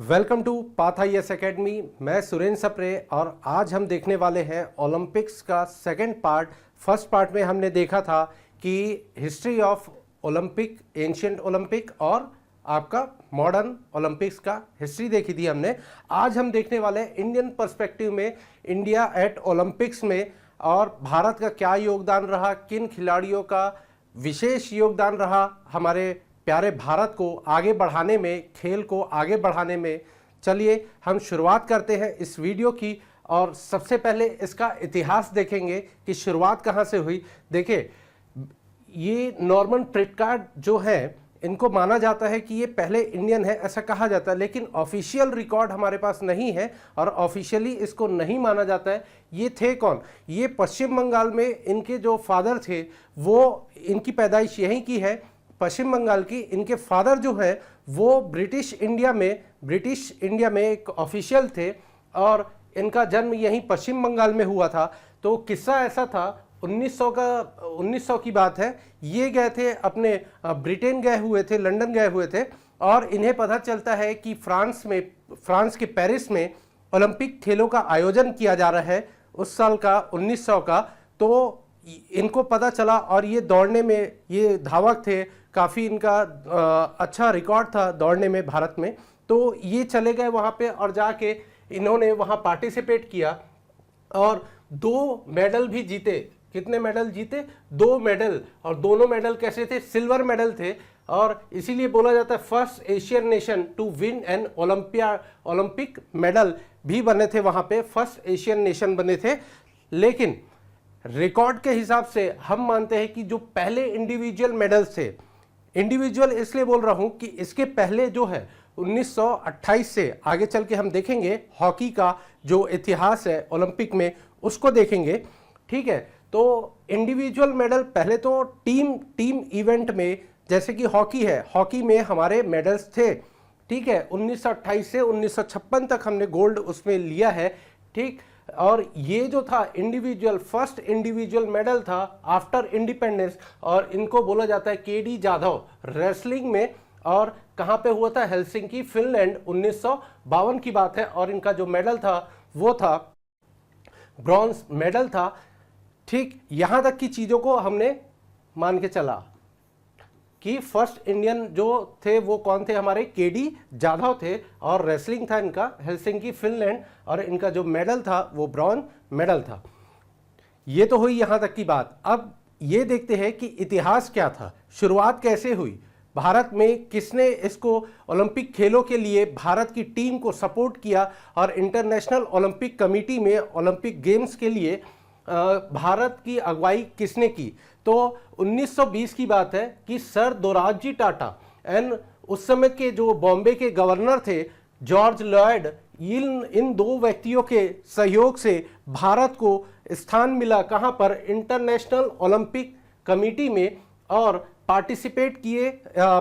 Welcome to Path IAS academy. मैं सुरेंद्र सप्रे और आज हम देखने वाले हैं ओलंपिक्स का सेकंड पार्ट। फर्स्ट पार्ट में हमने देखा था कि history of Olympic, ancient Olympic और आपका मॉडर्न ओलंपिक्स का हिस्ट्री देखी थी हमने। आज हम देखने वाले हैं इंडियन पर्सपेक्टिव में इंडिया एट ओलंपिक्स में और भारत का क्या योगदान रहा, किन खिलाड़ियों का विशेष योगदान रहा हमारे प्यारे भारत को आगे बढ़ाने में, खेल को आगे बढ़ाने में। चलिए हम शुरुआत करते हैं इस वीडियो की और सबसे पहले इसका इतिहास देखेंगे कि शुरुआत कहां से हुई। देखिए, ये नॉर्मन प्रिटकार्ड जो है, इनको माना जाता है कि ये पहले इंडियन है, ऐसा कहा जाता है, लेकिन ऑफिशियल रिकॉर्ड हमारे पास नहीं है और ऑफिशियली इसको नहीं माना जाता है। ये थे कौन? ये पश्चिम बंगाल में इनके जो फादर थे वो, इनकी पैदाइश यहीं की है, पश्चिम बंगाल की। इनके फादर जो है वो ब्रिटिश इंडिया में एक ऑफिशियल थे और इनका जन्म यहीं पश्चिम बंगाल में हुआ था। तो किस्सा ऐसा था, 1900 की बात है। ये गए थे अपने ब्रिटेन गए हुए थे, लंदन गए हुए थे और इन्हें पता चलता है कि फ्रांस के पेरिस में ओलंपिक खेलों का आयोजन किया जा रहा है उस साल का 1900 का। तो इनको पता चला और ये दौड़ने में ये धावक थे, काफ़ी इनका अच्छा रिकॉर्ड था दौड़ने में भारत में। तो ये चले गए वहाँ पे और जाके इन्होंने वहाँ पार्टिसिपेट किया और 2 मेडल भी जीते। कितने मेडल जीते? 2 मेडल। और दोनों मेडल कैसे थे? सिल्वर मेडल थे। और इसीलिए बोला जाता है first Asian nation to win an Olympic medal भी बने थे वहाँ पे, फर्स्ट एशियन नेशन बने थे। लेकिन रिकॉर्ड के हिसाब से हम मानते हैं कि जो पहले इंडिविजुअल मेडल्स थे, इंडिविजुअल इसलिए बोल रहा हूं कि इसके पहले जो है 1928 से आगे चल के हम देखेंगे हॉकी का जो इतिहास है ओलंपिक में, उसको देखेंगे। ठीक है, तो इंडिविजुअल मेडल पहले तो टीम इवेंट में, जैसे कि हॉकी है, हॉकी में हमारे मेडल्स थे। ठीक है, 1928 से 1956 तक हमने गोल्ड उसमें लिया है। ठीक, और ये जो था इंडिविजुअल, फर्स्ट इंडिविजुअल मेडल था आफ्टर इंडिपेंडेंस और इनको बोला जाता है केडी जाधव रेसलिंग में। और कहाँ पे हुआ था? हेलसिंकी, फिनलैंड, 1952 की बात है। और इनका जो मेडल था वो था ब्रॉन्ज मेडल था। ठीक, यहां तक की चीजों को हमने मान के चला कि फर्स्ट इंडियन जो थे वो कौन थे? हमारे केडी जाधव थे और रेसलिंग था इनका, हेलसिंकी, फिनलैंड, और इनका जो मेडल था वो ब्रॉन्ज मेडल था। ये तो हुई यहां तक की बात। अब ये देखते हैं कि इतिहास क्या था, शुरुआत कैसे हुई, भारत में किसने इसको ओलंपिक खेलों के लिए भारत की टीम को सपोर्ट किया और इंटरनेशनल ओलंपिक कमेटी में ओलंपिक गेम्स के लिए भारत की अगुवाई किसने की। तो 1920 की बात है कि सर दोराबजी टाटा एंड उस समय के जो बॉम्बे के गवर्नर थे जॉर्ज लॉयड, इन 2 व्यक्तियों के सहयोग से भारत को स्थान मिला कहां पर? इंटरनेशनल ओलंपिक कमेटी में, और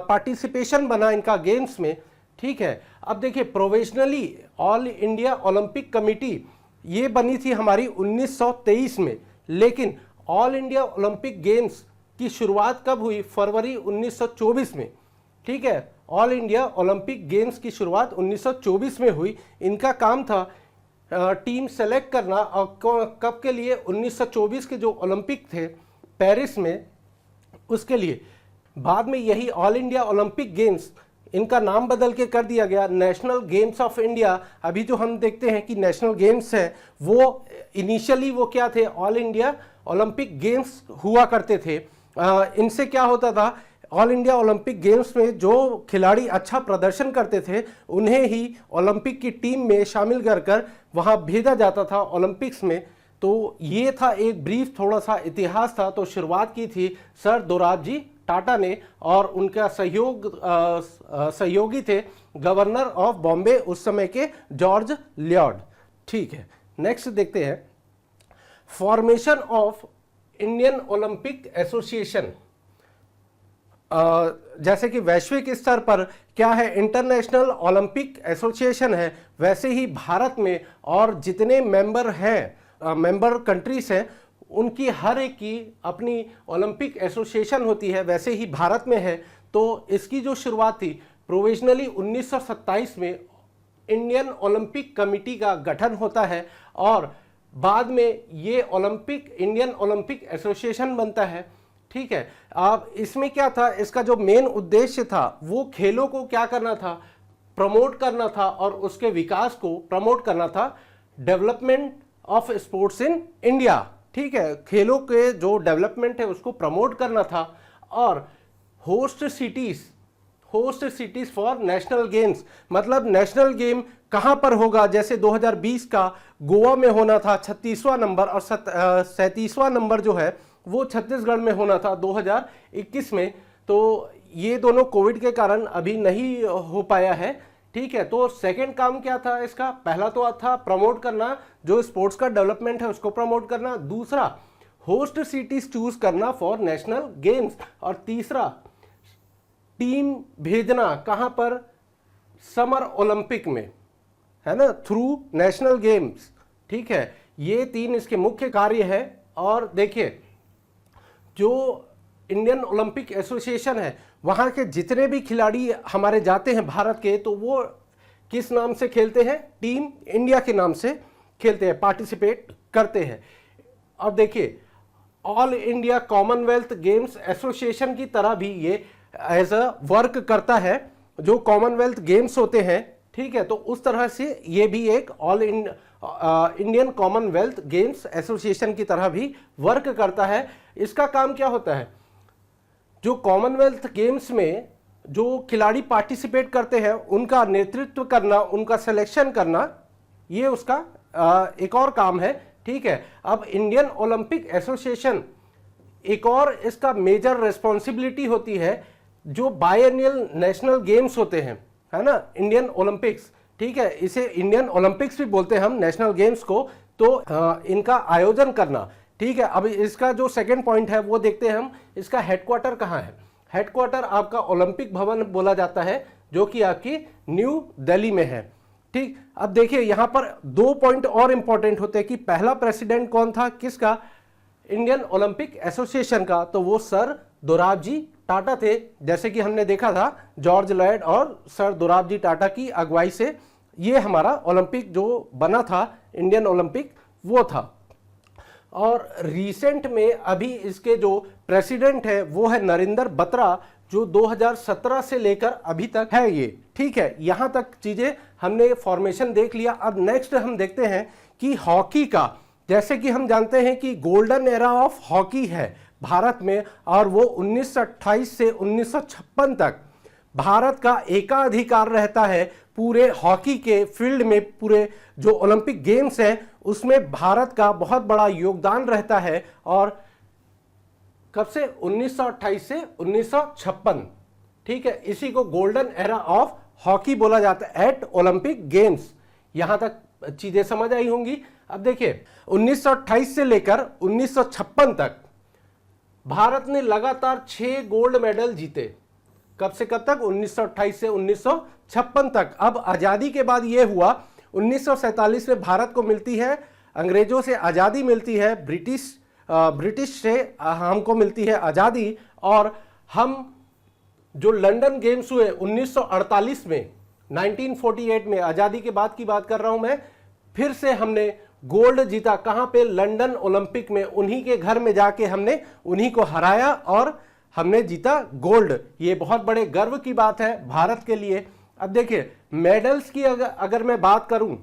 पार्टिसिपेशन बना इनका गेम्स में। ठीक है, अब देखिए, provisionally all India Olympic committee ये बनी थी हमारी 1923 में, लेकिन ऑल इंडिया ओलंपिक गेम्स की शुरुआत कब हुई? फरवरी 1924 में। ठीक है, ऑल इंडिया ओलंपिक गेम्स की शुरुआत 1924 में हुई। इनका काम था टीम सेलेक्ट करना और कब के लिए? 1924 के जो ओलंपिक थे पेरिस में, उसके लिए। बाद में यही ऑल इंडिया ओलंपिक गेम्स, इनका नाम बदल के कर दिया गया नेशनल गेम्स ऑफ इंडिया। अभी जो हम देखते हैं कि नेशनल गेम्स है वो इनिशियली वो क्या थे? ऑल इंडिया ओलंपिक गेम्स हुआ करते थे। इनसे क्या होता था? ऑल इंडिया ओलंपिक गेम्स में जो खिलाड़ी अच्छा प्रदर्शन करते थे उन्हें ही ओलंपिक की टीम में शामिल कर वहां भेजा जाता था ओलंपिक्स में। तो ये था एक ब्रीफ थोड़ा सा इतिहास था। तो शुरुआत की थी सर दोराबजी टाटा ने और उनका सहयोगी थे गवर्नर ऑफ बॉम्बे उस समय के जॉर्ज लॉयड। ठीक है, नेक्स्ट देखते हैं formation of Indian Olympic association. जैसे कि वैश्विक स्तर पर क्या है? इंटरनेशनल ओलंपिक एसोसिएशन है, वैसे ही भारत में और जितने मेंबर कंट्रीज हैं उनकी हर एक की अपनी ओलंपिक एसोसिएशन होती है, वैसे ही भारत में है। तो इसकी जो शुरुआत थी प्रोविजनली 1927 में इंडियन ओलंपिक कमेटी का गठन होता है और बाद में ये इंडियन ओलंपिक एसोसिएशन बनता है। ठीक है, अब इसमें क्या था, इसका जो मेन उद्देश्य था वो खेलों को क्या करना था, प्रमोट करना था और उसके विकास को प्रमोट करना था, development of sports in India. ठीक है, खेलों के जो डेवलपमेंट है उसको प्रमोट करना था और host cities for national games, मतलब नेशनल गेम कहां पर होगा, जैसे 2020 का गोवा में होना था 36वां नंबर और 37वां नंबर जो है वो छत्तीसगढ़ में होना था 2021 में। तो ये दोनों कोविड के कारण अभी नहीं हो पाया है। ठीक है, तो सेकंड काम क्या था इसका, पहला तो था प्रमोट करना, जो स्पोर्ट्स का डेवलपमेंट है उसको प्रमोट करना, दूसरा होस्ट सिटीज चूज करना फॉर नेशनल गेम्स और तीसरा टीम भेजना कहां पर, समर ओलंपिक में, है ना, थ्रू नेशनल गेम्स। ठीक है, ये तीन इसके मुख्य कार्य है। और देखिए जो इंडियन ओलंपिक एसोसिएशन है वहाँ के जितने भी खिलाड़ी हमारे जाते हैं भारत के, तो वो किस नाम से खेलते हैं, टीम इंडिया के नाम से खेलते हैं, पार्टिसिपेट करते हैं। अब देखिए all India Commonwealth games association की तरह भी ये एज अ वर्क करता है, जो कॉमनवेल्थ गेम्स होते हैं। ठीक है, तो उस तरह से ये भी एक इंडियन कॉमनवेल्थ गेम्स एसोसिएशन की तरह भी वर्क करता है। इसका काम क्या होता है, जो कॉमनवेल्थ गेम्स में जो खिलाड़ी पार्टिसिपेट करते हैं उनका नेतृत्व करना, उनका सिलेक्शन करना, ये उसका एक और काम है। ठीक है, अब इंडियन ओलंपिक एसोसिएशन एक और इसका मेजर रिस्पॉन्सिबिलिटी होती है, जो बायएनुअल नेशनल गेम्स होते हैं, है ना, इंडियन ओलंपिक्स। ठीक है, इसे इंडियन ओलंपिक्स भी बोलते हैं हम नेशनल गेम्स को, तो इनका आयोजन करना। ठीक है, अब इसका जो सेकंड पॉइंट है वो देखते हैं हम, इसका हेडक्वार्टर कहाँ है। हेडक्वार्टर आपका ओलंपिक भवन बोला जाता है, जो कि आपकी न्यू दिल्ली में है। ठीक, अब देखिए यहाँ पर 2 पॉइंट और इंपॉर्टेंट होते हैं कि पहला प्रेसिडेंट कौन था, किसका, इंडियन ओलंपिक एसोसिएशन का, तो वो सर दोराबजी टाटा थे। जैसे कि हमने देखा था जॉर्ज लॉयड और सर दोराबजी टाटा की अगुवाई से ये हमारा ओलंपिक जो बना था, इंडियन ओलंपिक, वो था। और रिसेंट में अभी इसके जो प्रेसिडेंट है वो है नरेंद्र बत्रा, जो 2017 से लेकर अभी तक है ये। ठीक है, यहां तक चीजें हमने फॉर्मेशन देख लिया। अब नेक्स्ट हम देखते हैं कि हॉकी का, जैसे कि हम जानते हैं कि गोल्डन एरा ऑफ हॉकी है भारत में, और वो 1928 से 1956 तक भारत का एकाधिकार रहता है पूरे हॉकी के फील्ड में। पूरे जो ओलंपिक गेम्स हैं उसमें भारत का बहुत बड़ा योगदान रहता है। और कब से, 1928 से 1956। ठीक है, इसी को गोल्डन एरा ऑफ हॉकी बोला जाता है एट ओलंपिक गेम्स। यहां तक चीजें समझ आई होंगी। अब देखिए 1928 से लेकर 1956 तक भारत ने लगातार 6 गोल्ड मेडल जीते। कब से कब तक, 1928 से 1956 तक। अब आजादी के बाद यह हुआ, 1947 में भारत को मिलती है, अंग्रेजों से आजादी मिलती है, ब्रिटिश से हमको मिलती है आजादी। और हम जो लंदन गेम्स हुए 1948 में, 1948 में, आजादी के बाद की बात कर रहा हूं मैं, फिर से हमने गोल्ड जीता। कहां पे, लंदन ओलंपिक में, उन्हीं के घर में जाके हमने उन्हीं को हराया और हमने जीता गोल्ड। ये बहुत बड़े गर्व की बात है भारत के लिए। अब देखिए मेडल्स की अगर मैं बात करूं,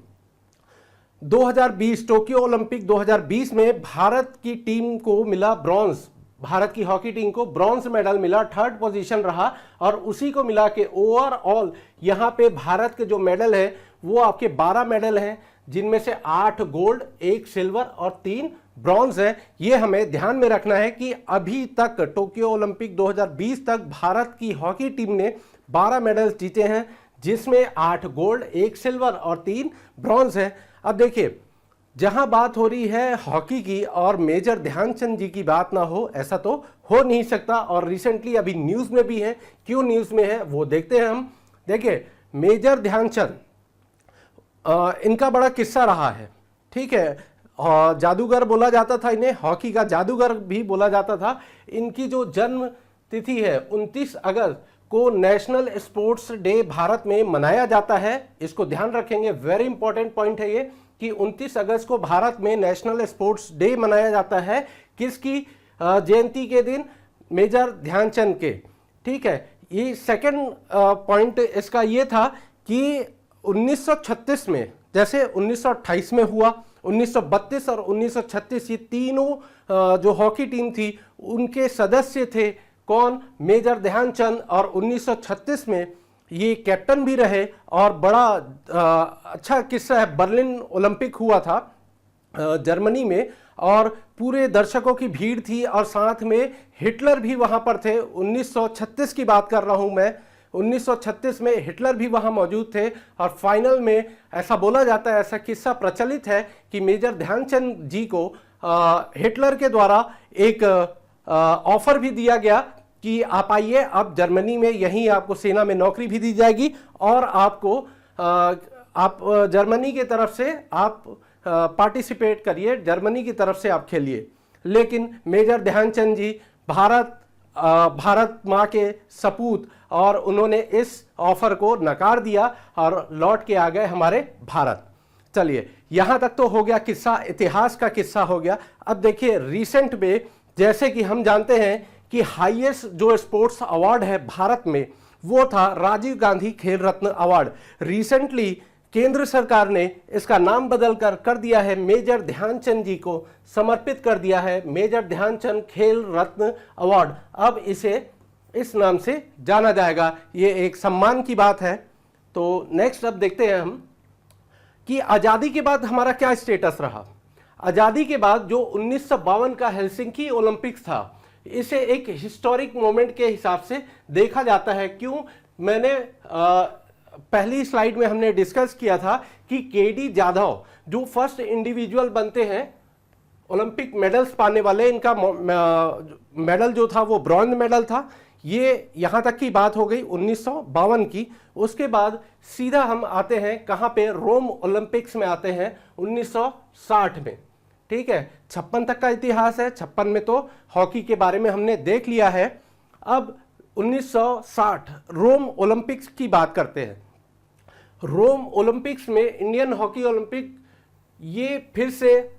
2020 टोक्यो ओलंपिक 2020 में भारत की टीम को मिला ब्रॉन्ज, भारत की हॉकी टीम को ब्रॉन्ज मेडल मिला, 3rd पोजीशन रहा। और उसी को मिला के ओवरऑल यहां पे भारत के जो मेडल है वो आपके 12 मेडल हैं, जिनमें से 8 गोल्ड, 1 सिल्वर और 3 ब्रॉन्ज है। ये हमें ध्यान में रखना है कि अभी तक टोक्यो ओलंपिक 2020 तक भारत की हॉकी टीम ने 12 मेडल जीते हैं, जिसमें 8 गोल्ड, 1 सिल्वर और 3 ब्रॉन्ज है। अब देखिए जहां बात हो रही है हॉकी की और मेजर ध्यानचंद जी की बात ना हो, ऐसा तो हो नहीं सकता। और रिसेंटली अभी न्यूज में भी है, क्यों न्यूज में है वो देखते हैं हम। देखिए मेजर ध्यानचंद, इनका बड़ा किस्सा रहा है। ठीक है, जादूगर बोला जाता था इन्हें, हॉकी का जादूगर भी बोला जाता था। इनकी जो जन्म तिथि है 29 अगस्त को नेशनल स्पोर्ट्स डे भारत में मनाया जाता है। इसको ध्यान रखेंगे, वेरी इंपॉर्टेंट पॉइंट है ये कि 29 अगस्त को भारत में नेशनल स्पोर्ट्स डे मनाया जाता है। किसकी जयंती के दिन? मेजर ध्यानचंद के। ठीक है, ये सेकंड पॉइंट इसका ये था कि 1936 में, जैसे 1928 में हुआ, 1932 और 1936 ये तीनों जो हॉकी टीम थी उनके सदस्य थे कौन? मेजर ध्यानचंद। और 1936 में ये कैप्टन भी रहे। और बड़ा अच्छा किस्सा है, बर्लिन ओलंपिक हुआ था जर्मनी में और पूरे दर्शकों की भीड़ थी और साथ में हिटलर भी वहां पर थे। 1936 की बात कर रहा हूं मैं, 1936 में हिटलर भी वहां मौजूद थे। और फाइनल में ऐसा बोला जाता है, ऐसा किस्सा प्रचलित है कि मेजर ध्यानचंद जी को हिटलर के द्वारा एक ऑफर भी दिया गया कि आप आइए, आप जर्मनी में, यहीं आपको सेना में नौकरी भी दी जाएगी और आपको आप जर्मनी की तरफ से आप पार्टिसिपेट करिए, जर्मनी की तरफ से आप खेलिए। लेकिन मेजर ध्यानचंद जी भारत माँ के सपूत और उन्होंने इस ऑफर को नकार दिया और लौट के आ गए हमारे भारत। चलिए, यहां तक तो हो गया किस्सा, इतिहास का किस्सा हो गया। अब देखिए रिसेंट में, जैसे कि हम जानते हैं कि हाईएस्ट जो स्पोर्ट्स अवार्ड है भारत में वो था राजीव गांधी खेल रत्न अवार्ड। रिसेंटली केंद्र सरकार ने इसका नाम बदल कर दिया है, मेजर ध्यानचंद जी को समर्पित कर दिया है, मेजर ध्यानचंद खेल रत्न अवार्ड। अब इसे इस नाम से जाना जाएगा, ये एक सम्मान की बात है। तो नेक्स्ट अब देखते हैं हम कि आज़ादी के बाद हमारा क्या स्टेटस रहा। आज़ादी के बाद जो 1952 का हेलसिंकी ओलंपिक्स था, इसे एक हिस्टोरिक मोमेंट के हिसाब से देखा जाता है। क्यों? मैंने पहली स्लाइड में हमने डिस्कस किया था कि केडी जाधव जो फर्स्ट इंडिविजुअल बनते हैं ओलंपिक मेडल्स पाने वाले, इनका मेडल जो था वो ब्रॉन्ज मेडल था। ये यहां तक की बात हो गई 1952 की। उसके बाद सीधा हम आते हैं कहां पे? रोम ओलंपिक्स में आते हैं 1960 में। ठीक है, 56 तक का इतिहास है, 56 में तो हॉकी के बारे में हमने देख लिया है। अब 1960 रोम ओलंपिक्स की बात करते हैं। रोम ओलंपिक्स में इंडियन हॉकी ओलंपिक, ये फिर से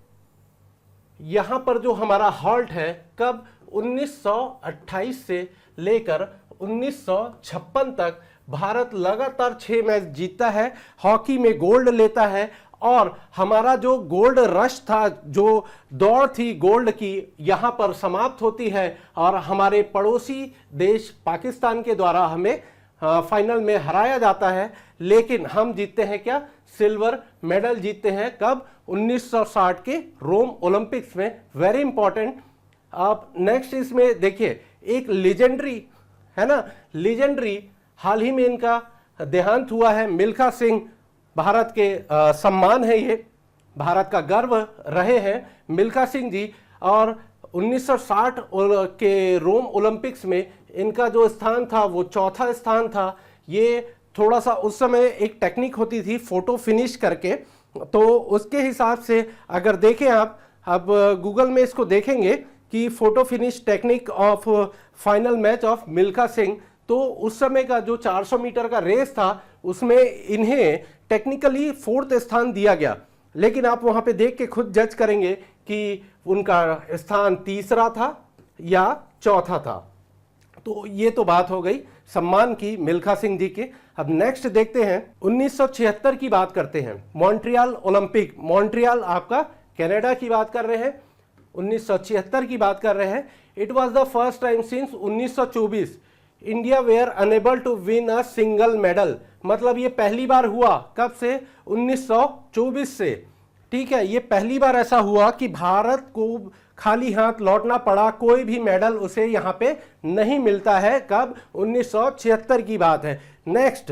यहां पर जो हमारा हॉल्ट है कब? 1928 से लेकर 1956 तक भारत लगातार 6 मैच जीतता है, हॉकी में गोल्ड लेता है। और हमारा जो गोल्ड रश था, जो दौड़ थी गोल्ड की, यहां पर समाप्त होती है और हमारे पड़ोसी देश पाकिस्तान के द्वारा हमें फाइनल में हराया जाता है। लेकिन हम जीतते हैं क्या? सिल्वर मेडल जीतते हैं। कब? 1960 के रोम ओलंपिक्स में। Very important. आप नेक्स्ट इसमें देखिए, एक लेजेंडरी है ना, लेजेंडरी, हाल ही में इनका देहांत हुआ है, मिल्खा सिंह। भारत के सम्मान है, ये भारत का गर्व रहे हैं मिल्खा सिंह जी। और 1960 के रोम ओलंपिक्स में इनका जो स्थान था वो चौथा स्थान था। ये थोड़ा सा उस समय एक टेक्निक होती थी फोटो फिनिश करके, तो उसके हिसाब से अगर देखें आप, अब गूगल में इसको देखेंगे कि photo finish technique of final match of Milkha Singh, तो उस समय का जो 400 मीटर का रेस था उसमें इन्हें टेक्निकली 4th स्थान दिया गया। लेकिन आप वहां पे देख के खुद जज करेंगे कि उनका स्थान तीसरा था या चौथा था। तो ये तो बात हो गई सम्मान की मिल्खा सिंह जी के। अब नेक्स्ट देखते हैं 1976 की बात करते हैं, मॉन्ट्रियल ओलंपिक। मॉन्ट्रियल आपका कनाडा की बात कर रहे हैं, 1976 की बात कर रहे हैं। It was the first time since 1924 India were unable to win a single medal. मतलब ये पहली बार हुआ, कब से? 1924 से। ठीक है, ये पहली बार ऐसा हुआ कि भारत को खाली हाथ लौटना पड़ा, कोई भी मेडल उसे यहां पे नहीं मिलता है। कब? 1976 की बात है। नेक्स्ट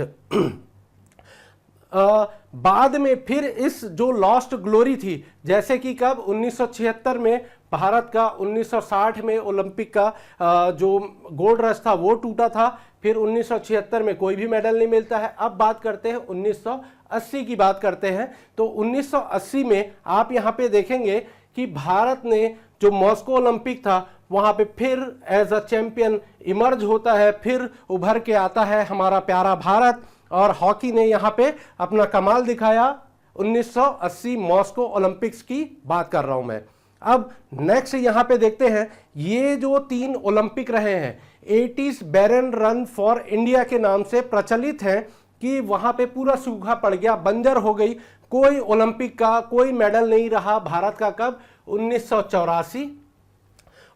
बाद में फिर इस जो लॉस्ट ग्लोरी थी, जैसे कि कब? 1976 में भारत का 1960 में ओलंपिक का जो गोल्ड रश था वो टूटा था। फिर 1976 में कोई भी मेडल नहीं मिलता है। अब बात करते हैं 1980 की बात करते हैं। तो 1980 में आप यहां पे देखेंगे कि भारत ने जो मॉस्को ओलंपिक था वहाँ पे फिर एज अ चैंपियन इमर्ज होता है, फिर उभर के आता है हमारा प्यारा भारत, और हॉकी ने यहाँ पे अपना कमाल दिखाया। 1980 मॉस्को ओलंपिक्स की बात कर रहा हूं मैं। अब नेक्स्ट यहाँ पे देखते हैं, ये जो 3 ओलंपिक रहे हैं 80s baron run for India के नाम से प्रचलित हैं, कि वहां पे पूरा सूखा पड़ गया, बंजर हो गई, कोई ओलंपिक का कोई मेडल नहीं रहा भारत का। कब? 1984,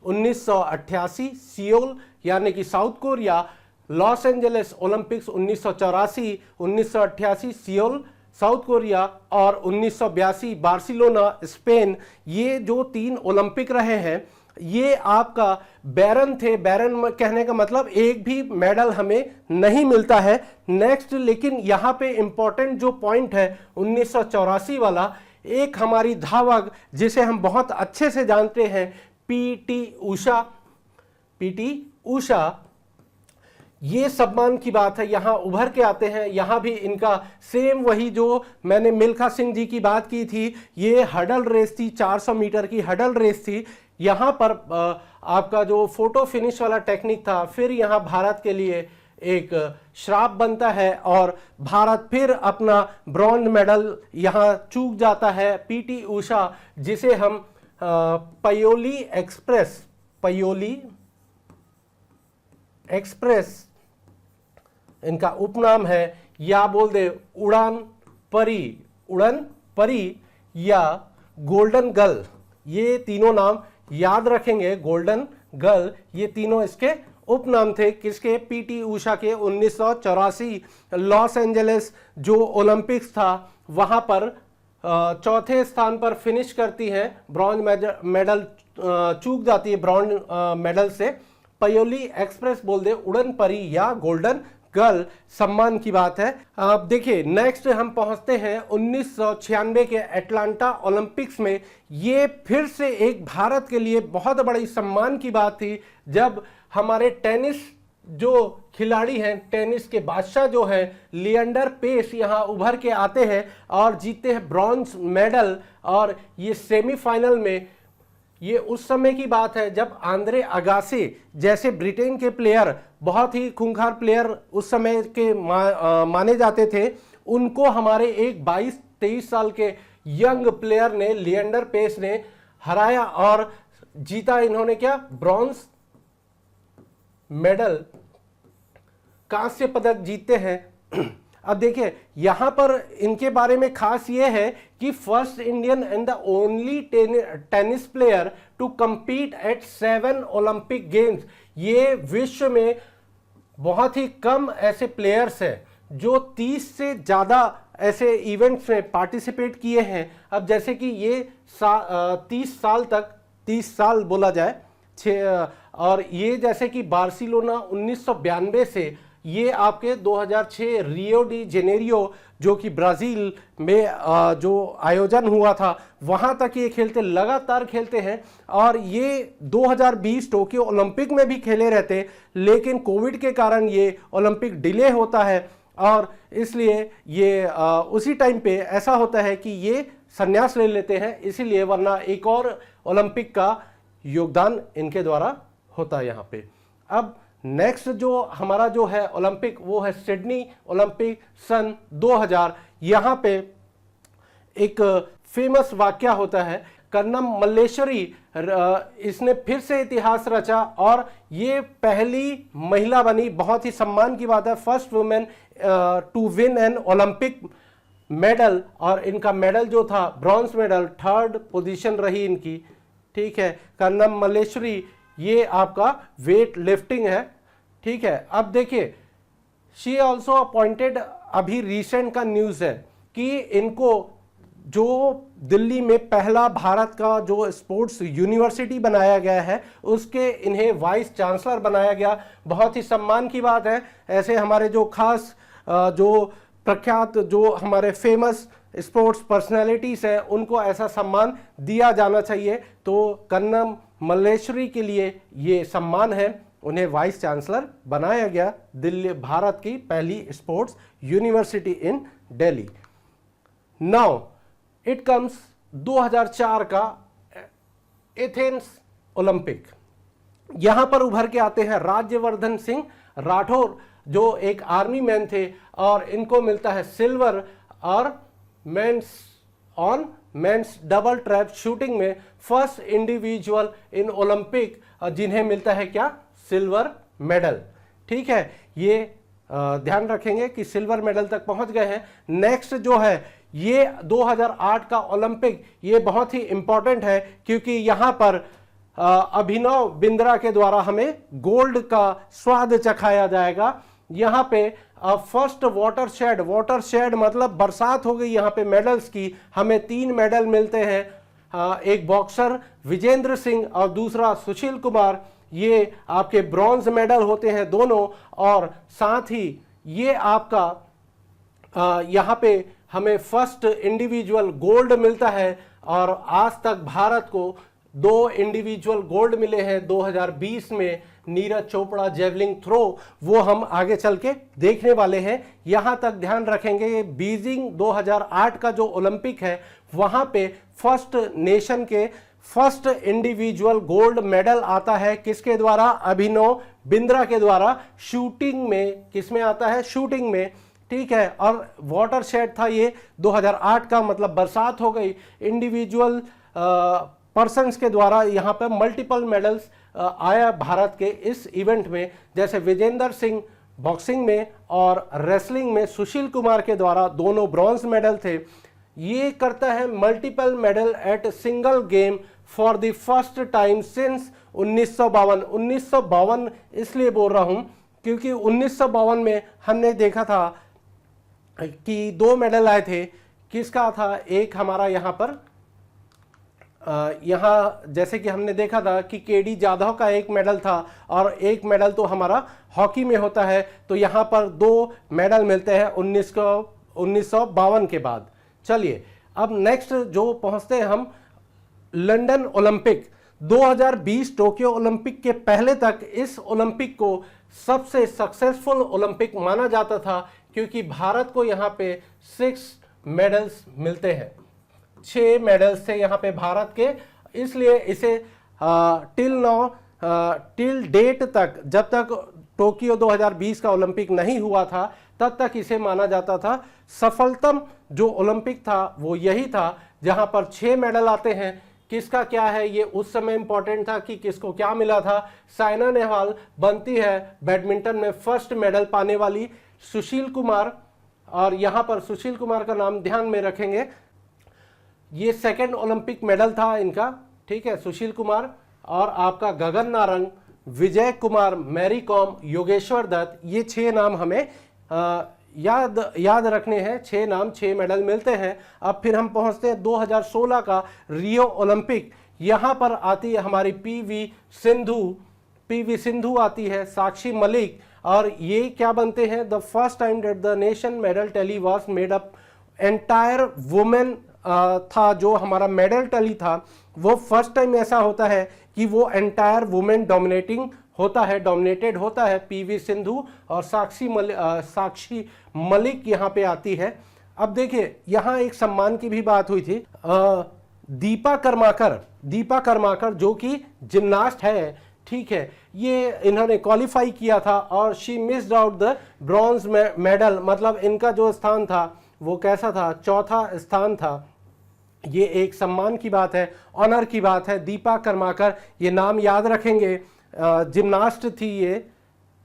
1988 सियोल यानी कि south Korea, Los Angeles Olympics 1984, 1988 Seoul south Korea, और 1982 बार्सिलोना स्पेन। ये जो 3 ओलंपिक रहे हैं ये आपका बैरन थे। बैरन कहने का मतलब एक भी मेडल हमें नहीं मिलता है। नेक्स्ट, लेकिन यहाँ पे इंपॉर्टेंट जो पॉइंट है 1984 वाला, एक हमारी धावक जिसे हम बहुत अच्छे से जानते हैं, पीटी ऊषा, ये सम्मान की बात है, यहां उभर के आते हैं। यहां भी इनका सेम वही जो मैंने मिल्खा सिंह जी की बात की थी, ये हडल रेस थी, 400 मीटर की हडल रेस थी। यहां पर आपका जो फोटो फिनिश वाला टेक्निक था, फिर यहां भारत के लिए एक श्राप बनता है और भारत फिर अपना ब्रॉन्ज मेडल यहां चूक जाता है। पीटी ऊषा, जिसे हम पयोली एक्सप्रेस इनका उपनाम है, या बोल दे उड़ान परी या गोल्डन गर्ल, ये तीनों नाम याद रखेंगे। गोल्डन गर्ल, ये तीनों इसके उपनाम थे। किसके? पीटी ऊषा के। 1984 लॉस एंजलिस जो ओलंपिक्स था वहां पर चौथे स्थान पर फिनिश करती है, ब्रॉन्ज मेडल चूक जाती है ब्रॉन्ज मेडल से। पयोली एक्सप्रेस बोल दे, उड़न परी या गोल्डन गर्ल, सम्मान की बात है। अब देखिए नेक्स्ट हम पहुंचते हैं 1996 के अटलांटा ओलंपिक्स में। ये फिर से एक भारत के लिए बहुत बड़ी सम्मान की बात थी, जब हमारे टेनिस जो खिलाड़ी हैं, टेनिस के बादशाह जो हैं लिएंडर पेस, यहां उभर के आते हैं और जीतते हैं ब्रॉन्ज मेडल। और ये सेमीफाइनल में, ये उस समय की बात है जब आंद्रे अगासी जैसे ब्रिटेन के प्लेयर, बहुत ही खूंखार प्लेयर उस समय के माने जाते थे, उनको हमारे एक 22-23 साल के यंग प्लेयर ने, लिएंडर पेस ने हराया और जीता। इन्होंने क्या? ब्रॉन्ज मेडल, कांस्य पदक जीतते हैं। अब देखिए यहां पर इनके बारे में खास ये है कि first Indian and the only tennis player to compete at 7 Olympic games. ये विश्व में बहुत ही कम ऐसे प्लेयर्स हैं जो 30 से ज़्यादा ऐसे इवेंट्स में पार्टिसिपेट किए हैं। अब जैसे कि ये 30 साल तक, 30 साल बोला जाए, और ये जैसे कि बार्सिलोना 1992 से, ये आपके 2006 रियो डी जेनेरियो जो कि ब्राज़ील में जो आयोजन हुआ था, वहाँ तक ये खेलते, लगातार खेलते हैं। और ये 2020 टोक्यो ओलंपिक में भी खेले रहते, लेकिन कोविड के कारण ये ओलंपिक डिले होता है और इसलिए ये उसी टाइम पे ऐसा होता है कि ये संन्यास ले लेते हैं, इसीलिए, वरना एक और ओलंपिक का योगदान इनके द्वारा होता है यहाँ पे। अब नेक्स्ट जो हमारा जो है ओलंपिक, वो है सिडनी ओलंपिक सन 2000। यहाँ पे एक फेमस वाक्य होता है, कन्नम मल्लेश्वरी, इसने फिर से इतिहास रचा और ये पहली महिला बनी। बहुत ही सम्मान की बात है, first women to win an Olympic medal. और इनका मेडल जो था ब्रॉन्ज मेडल, 3rd पोजीशन रही इनकी। ठीक है, कन्नम मल्लेश्वरी, ये आपका वेट लिफ्टिंग है। ठीक है, अब देखिए शी ऑल्सो अपॉइंटेड, अभी रिसेंट का न्यूज़ है कि इनको जो दिल्ली में पहला भारत का जो स्पोर्ट्स यूनिवर्सिटी बनाया गया है, उसके इन्हें वाइस चांसलर बनाया गया। बहुत ही सम्मान की बात है। ऐसे हमारे जो खास जो प्रख्यात, जो हमारे फेमस स्पोर्ट्स पर्सनैलिटीज़ हैं, उनको ऐसा सम्मान दिया जाना चाहिए। तो कन्नम मल्लेश्वरी के लिए ये सम्मान है, उन्हें वाइस चांसलर बनाया गया, दिल्ली भारत की पहली sports university in Delhi. Now it comes 2004 का एथेंस ओलंपिक। यहां पर उभर के आते हैं राज्यवर्धन सिंह राठौर, जो एक आर्मी मैन थे, और इनको मिलता है सिल्वर और मेंस डबल ट्रैप शूटिंग में फर्स्ट इंडिविजुअल इन ओलंपिक, जिन्हें मिलता है क्या, सिल्वर मेडल। ठीक है, ये ध्यान रखेंगे कि सिल्वर मेडल तक पहुंच गए हैं। नेक्स्ट जो है ये 2008 का ओलंपिक, ये बहुत ही इंपॉर्टेंट है क्योंकि यहां पर अभिनव बिंद्रा के द्वारा हमें गोल्ड का स्वाद चखाया जाएगा। यहां पे फर्स्ट वाटर शेड मतलब बरसात हो गई यहां पे मेडल्स की। हमें 3 मेडल मिलते हैं, एक बॉक्सर विजेंद्र सिंह और दूसरा सुशील कुमार, ये आपके ब्रॉन्ज मेडल होते हैं दोनों। और साथ ही ये आपका यहां पे हमें फर्स्ट इंडिविजुअल गोल्ड मिलता है, और आज तक भारत को 2 इंडिविजुअल गोल्ड मिले हैं 2020 में, नीरज चोपड़ा जेवलिंग थ्रो, वो हम आगे चल के देखने वाले हैं। यहां तक ध्यान रखेंगे, बीजिंग 2008 का जो ओलंपिक है वहां पे फर्स्ट नेशन के फर्स्ट इंडिविजुअल गोल्ड मेडल आता है किसके द्वारा, अभिनव बिंद्रा के द्वारा। शूटिंग में किसमें आता है, शूटिंग में। ठीक है, और वाटर शेड था ये 2008 का, मतलब बरसात हो गई। इंडिविजुअल पर्सन्स के द्वारा यहाँ पर मल्टीपल मेडल्स आया भारत के इस इवेंट में, जैसे विजेंद्र सिंह बॉक्सिंग में और रेसलिंग में सुशील कुमार के द्वारा दोनों ब्रॉन्ज मेडल थे। ये करता है multiple medal at single game for the first time since 1952। 1952 इसलिए बोल रहा हूं क्योंकि 1952 में हमने देखा था कि 2 मेडल आए थे। किसका था, एक हमारा यहाँ पर यहाँ जैसे कि हमने देखा था कि केडी जाधव का एक मेडल था, और एक मेडल तो हमारा हॉकी में होता है। तो यहाँ पर 2 मेडल मिलते हैं 1952 के बाद। चलिए अब नेक्स्ट जो पहुंचते हैं हम, लंदन ओलंपिक 2020 टोक्यो ओलंपिक के पहले तक इस ओलंपिक को सबसे सक्सेसफुल ओलंपिक माना जाता था, क्योंकि भारत को यहाँ पे 6 मेडल्स मिलते हैं। 6 मेडल्स थे यहाँ पे भारत के, इसलिए इसे टिल डेट तक, जब तक टोक्यो 2020 का ओलंपिक नहीं हुआ था तब तक इसे माना जाता था सफलतम जो ओलंपिक था वो यही था जहां पर 6 मेडल आते हैं। किसका क्या है ये उस समय इंपॉर्टेंट था कि किसको क्या मिला था। साइना नेहवाल बनती है बैडमिंटन में फर्स्ट मेडल पाने वाली। सुशील कुमार, और यहां पर सुशील कुमार का नाम ध्यान में रखेंगे, ये सेकंड ओलंपिक मेडल था इनका। ठीक है, सुशील कुमार, और आपका गगन नारंग, विजय कुमार, मैरी कॉम, योगेश्वर दत्त, ये 6 नाम हमें याद रखने हैं। 6 नाम, 6 मेडल मिलते हैं। अब फिर हम पहुंचते हैं 2016 का रियो ओलंपिक। यहां पर आती है हमारी पीवी सिंधु आती है, साक्षी मलिक, और ये क्या बनते हैं, the first time that the nation medal tally was made up entire women था। जो हमारा मेडल टैली था वो फर्स्ट टाइम ऐसा होता है कि वो एंटायर वुमेन डोमिनेटेड होता है। पीवी सिंधु और साक्षी मलिक यहाँ पे आती है। अब देखिए यहाँ एक सम्मान की भी बात हुई थी। दीपा कर्माकर जो कि जिम्नास्ट है, ठीक है, ये इन्होंने क्वालिफाई किया था और she missed out the bronze medal, मतलब इनका जो स्थान था वो कैसा था, 4था स्थान था। ये एक सम्मान की बात है, ऑनर की बात है। दीपा कर्माकर, ये नाम याद रखेंगे, जिम्नास्ट थी ये।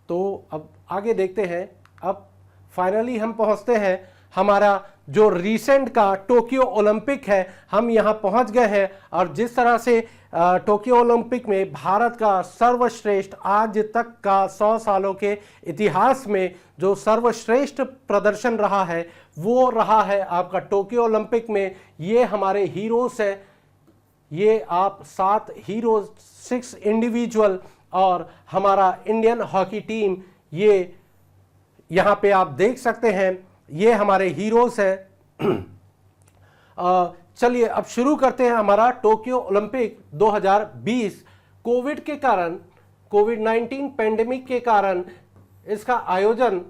तो अब आगे देखते हैं। अब फाइनली हम पहुंचते हैं हमारा जो रिसेंट का टोक्यो ओलंपिक है, हम यहाँ पहुंच गए हैं। और जिस तरह से टोक्यो ओलंपिक में भारत का सर्वश्रेष्ठ, आज तक का 100 सालों के इतिहास में जो सर्वश्रेष्ठ प्रदर्शन रहा है वो रहा है आपका टोक्यो ओलंपिक में। ये हमारे हीरोज हैं, ये आप 7 हीरोज, 6 इंडिविजुअल, और हमारा इंडियन हॉकी टीम, ये यहाँ पे आप देख सकते हैं, ये हमारे हीरोज हैं। चलिए अब शुरू करते हैं हमारा टोक्यो ओलंपिक 2020। कोविड-19 पेंडेमिक के कारण इसका आयोजन